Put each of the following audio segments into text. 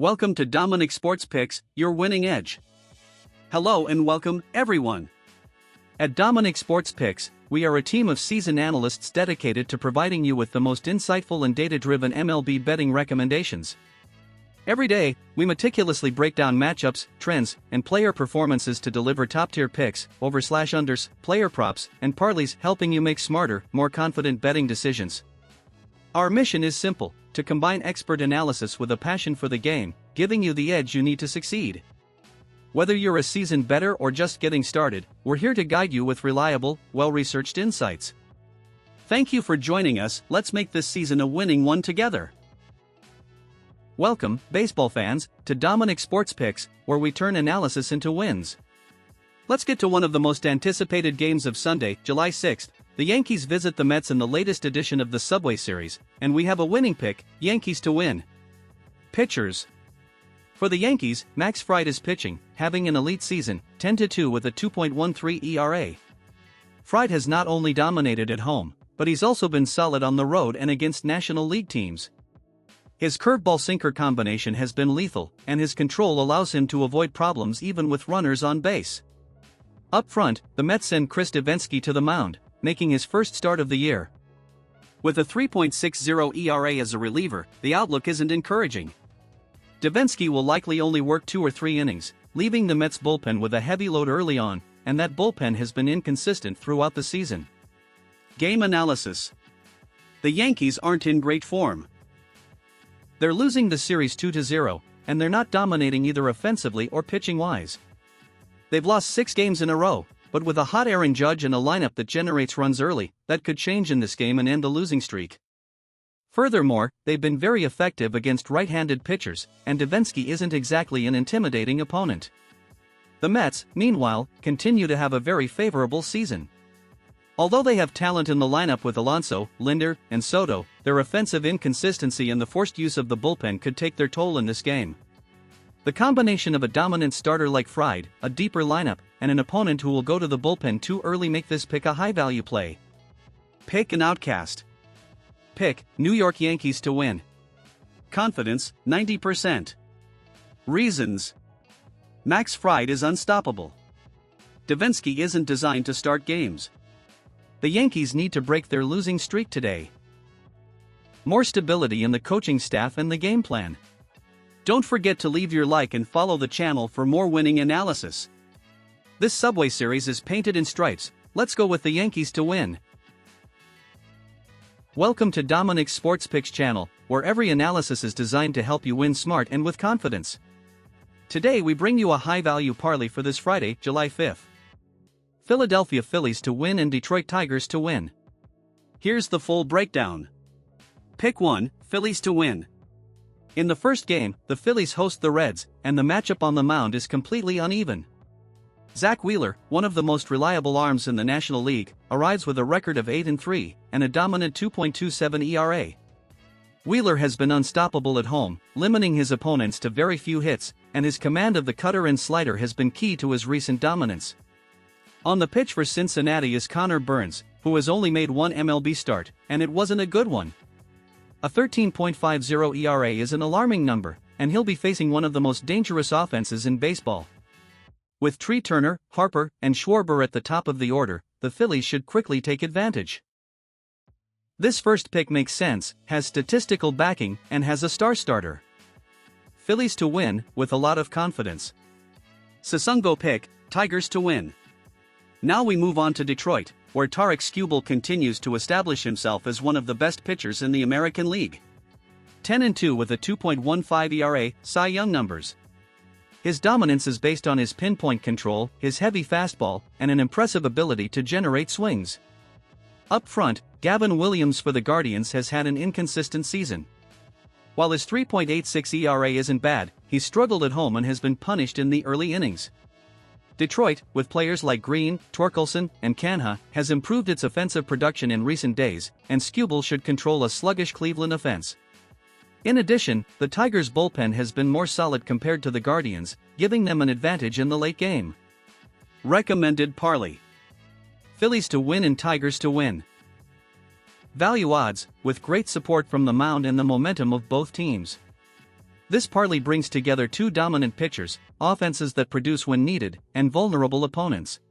Welcome to Dominic Sports Picks, your winning edge. Hello and welcome, everyone. At Dominic Sports Picks, we are a team of seasoned analysts dedicated to providing you with the most insightful and data-driven MLB betting recommendations. Every day, we meticulously break down matchups, trends, and player performances to deliver top-tier picks, overs/unders, player props, and parlays, helping you make smarter, more confident betting decisions. Our mission is simple: to combine expert analysis with a passion for the game, giving you the edge you need to succeed. Whether you're a seasoned bettor or just getting started, we're here to guide you with reliable, well-researched insights. Thank you for joining us. Let's make this season a winning one together. Welcome, baseball fans, to Dominic Sports Picks, where we turn analysis into wins. Let's get to one of the most anticipated games of Sunday, July 6th. The Yankees visit the Mets in the latest edition of the Subway Series, and we have a winning pick: Yankees to win. Pitchers. For the Yankees, Max Fried is pitching, having an elite season, 10-2 with a 2.13 ERA. Fried has not only dominated at home, but he's also been solid on the road and against National League teams. His curveball-sinker combination has been lethal, and his control allows him to avoid problems even with runners on base. Up front, the Mets send Chris Devenski to the mound, making his first start of the year. With a 3.60 ERA as a reliever, the outlook isn't encouraging. Devenski will likely only work 2 or 3 innings, leaving the Mets bullpen with a heavy load early on, and that bullpen has been inconsistent throughout the season. Game analysis. The Yankees aren't in great form. They're losing the series 2-0, and they're not dominating either offensively or pitching-wise. They've lost 6 games in a row, but with a hot Aaron Judge and a lineup that generates runs early, that could change in this game and end the losing streak. Furthermore, they've been very effective against right-handed pitchers, and Devenski isn't exactly an intimidating opponent. The Mets, meanwhile, continue to have a very favorable season. Although they have talent in the lineup with Alonso, Linder, and Soto, their offensive inconsistency and the forced use of the bullpen could take their toll in this game. The combination of a dominant starter like Fried, a deeper lineup, and an opponent who will go to the bullpen too early make this pick a high-value play. Pick an outcast. Pick New York Yankees to win. Confidence, 90%. Reasons. Max Fried is unstoppable. Devenski isn't designed to start games. The Yankees need to break their losing streak today. More stability in the coaching staff and the game plan. Don't forget to leave your like and follow the channel for more winning analysis. This Subway Series is painted in stripes. Let's go with the Yankees to win. Welcome to Dominic's Sports Picks channel, where every analysis is designed to help you win smart and with confidence. Today we bring you a high-value parlay for this Friday, July 5th. Philadelphia Phillies to win and Detroit Tigers to win. Here's the full breakdown. Pick 1, Phillies to win. In the first game, the Phillies host the Reds, and the matchup on the mound is completely uneven. Zach Wheeler, one of the most reliable arms in the National League, arrives with a record of 8-3 and a dominant 2.27 ERA. Wheeler has been unstoppable at home, limiting his opponents to very few hits, and his command of the cutter and slider has been key to his recent dominance. On the pitch for Cincinnati is Connor Burns, who has only made one MLB start, and it wasn't a good one. A 13.50 ERA is an alarming number, and he'll be facing one of the most dangerous offenses in baseball. With Tree Turner, Harper, and Schwarber at the top of the order, the Phillies should quickly take advantage. This first pick makes sense, has statistical backing, and has a star starter. Phillies to win, with a lot of confidence. Sasungo pick, Tigers to win. Now we move on to Detroit, where Tarik Skubal continues to establish himself as one of the best pitchers in the American League. 10-2 with a 2.15 ERA, Cy Young numbers. His dominance is based on his pinpoint control, his heavy fastball, and an impressive ability to generate swings. Up front, Gavin Williams for the Guardians has had an inconsistent season. While his 3.86 ERA isn't bad, he's struggled at home and has been punished in the early innings. Detroit, with players like Green, Torkelson, and Canha, has improved its offensive production in recent days, and Skubal should control a sluggish Cleveland offense. In addition, the Tigers' bullpen has been more solid compared to the Guardians, giving them an advantage in the late game. Recommended parlay. Phillies to win and Tigers to win. Value odds, with great support from the mound and the momentum of both teams. This parlay brings together two dominant pitchers, offenses that produce when needed, and vulnerable opponents.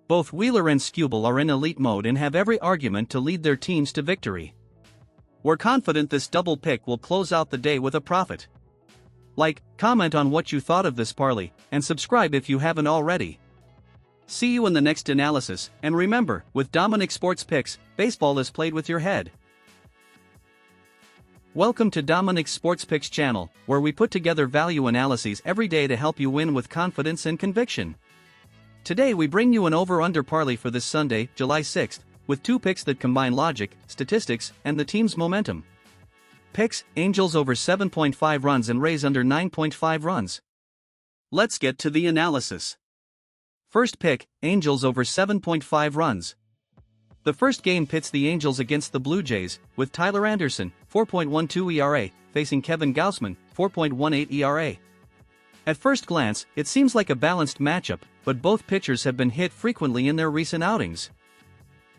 Both Wheeler and Skubal are in elite mode and have every argument to lead their teams to victory. We're confident this double pick will close out the day with a profit. Like, comment on what you thought of this parlay, and subscribe if you haven't already. See you in the next analysis, and remember, with Dominic Sports Picks, baseball is played with your head. Welcome to Dominic Sports Picks channel, where we put together value analyses every day to help you win with confidence and conviction. Today we bring you an over-under parlay for this Sunday, July 6th, with two picks that combine logic, statistics, and the team's momentum. Picks: Angels over 7.5 runs and Rays under 9.5 runs. Let's get to the analysis. First pick: Angels over 7.5 runs. The first game pits the Angels against the Blue Jays, with Tyler Anderson, 4.12 ERA, facing Kevin Gausman, 4.18 ERA. At first glance, it seems like a balanced matchup, but both pitchers have been hit frequently in their recent outings.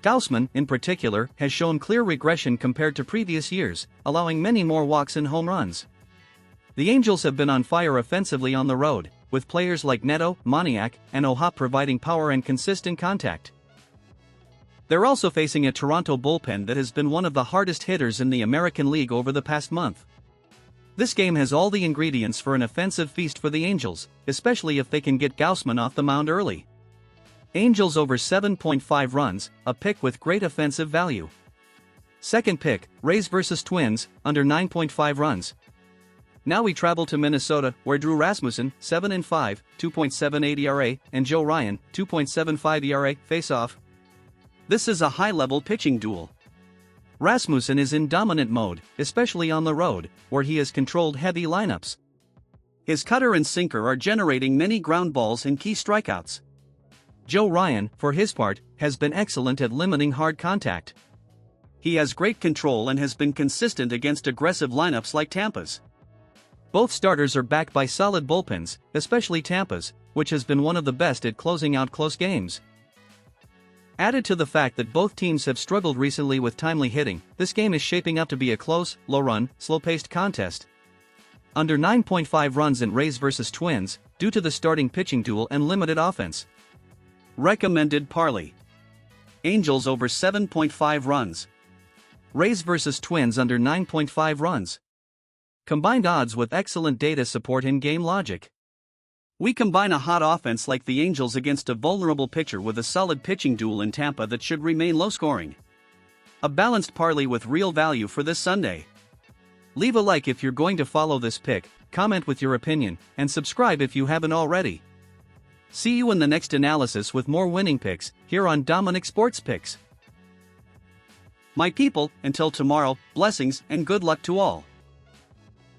Gausman, in particular, has shown clear regression compared to previous years, allowing many more walks and home runs. The Angels have been on fire offensively on the road, with players like Neto, Moniak, and O'Hoppe providing power and consistent contact. They're also facing a Toronto bullpen that has been one of the hardest hitters in the American League over the past month. This game has all the ingredients for an offensive feast for the Angels, especially if they can get Gausman off the mound early. Angels over 7.5 runs, a pick with great offensive value. Second pick: Rays vs Twins, under 9.5 runs. Now we travel to Minnesota, where Drew Rasmussen, 7-5, 2.78 ERA, and Joe Ryan, 2.75 ERA, face off. This is a high-level pitching duel. Rasmussen is in dominant mode, especially on the road, where he has controlled heavy lineups. His cutter and sinker are generating many ground balls and key strikeouts. Joe Ryan, for his part, has been excellent at limiting hard contact. He has great control and has been consistent against aggressive lineups like Tampa's. Both starters are backed by solid bullpens, especially Tampa's, which has been one of the best at closing out close games. Added to the fact that both teams have struggled recently with timely hitting, this game is shaping up to be a close, low-run, slow-paced contest. Under 9.5 runs in Rays vs Twins, due to the starting pitching duel and limited offense. Recommended parlay: Angels over 7.5 runs. Rays vs Twins under 9.5 runs. Combined odds with excellent data support in-game logic. We combine a hot offense like the Angels against a vulnerable pitcher with a solid pitching duel in Tampa that should remain low-scoring. A balanced parlay with real value for this Sunday. Leave a like if you're going to follow this pick, comment with your opinion, and subscribe if you haven't already. See you in the next analysis with more winning picks, here on Dominic Sports Picks. My people, until tomorrow, blessings and good luck to all.